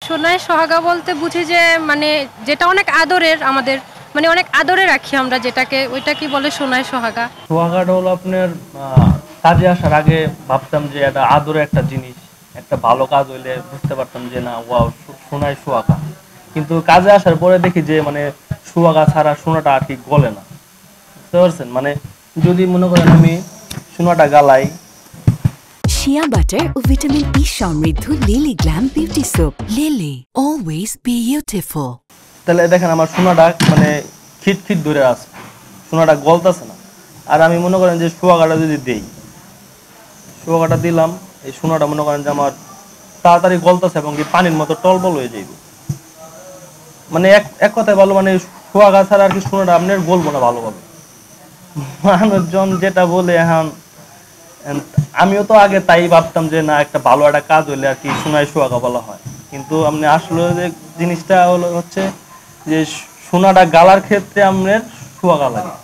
সোনায় সোহাগা বলতে বুঝি যে মানে যেটা অনেক আদরের আমাদের, মানে অনেক আদরে রাখি আমরা যেটাকে, ওইটা কি বলে সোনায় সোহাগা। সোহাগাটা হলো আপনার কাজে আসার আগে ভাবতাম যে এটা আদরের একটা জিনিস, একটা ভালো কাজ হইলে বুঝতে পারতাম যে না ওয়াও সোনায় সোহাগা। কিন্তু কাজে আসার পরে দেখি যে মানে সোহাগা ছাড়া সোনাটা আর কি গলে না। বুঝতে পারছেন? মানে যদি মনে করেন আমি সোনাটা গালাই, শিয়া বাটার ও ভিটামিন ই সমৃদ্ধ lily glam beauty soap. Lily always beautiful. তাহলে দেখেন আমার সোনাটা মানে খিট খিট ধরে আছে, সোনাটা গলতেছে না। আর আমি মনে করেন যে সোহাগাটা যদি দেই, সোহাগাটা দিলাম, এই সোনাটা মনে করেন যে আমার তাড়াতাড়ি গলতেছে এবং কি পানির মতো টলবল হয়ে যাইবে। মানে এক এক কথায় ভালো, মানে সোহাগা ছাড়া আর কি সোনাটা আপনার গলবো না ভালোভাবে। মানুষজন যেটা বলে এখন, আমিও তো আগে তাই ভাবতাম যে না একটা ভালো একটা কাজ হইলে আর কি সোনায় সোহাগা বলা হয়। কিন্তু আপনি আসলে যে জিনিসটা হলো হচ্ছে যে সোনাটা গালার ক্ষেত্রে আপনার সোহাগা লাগে।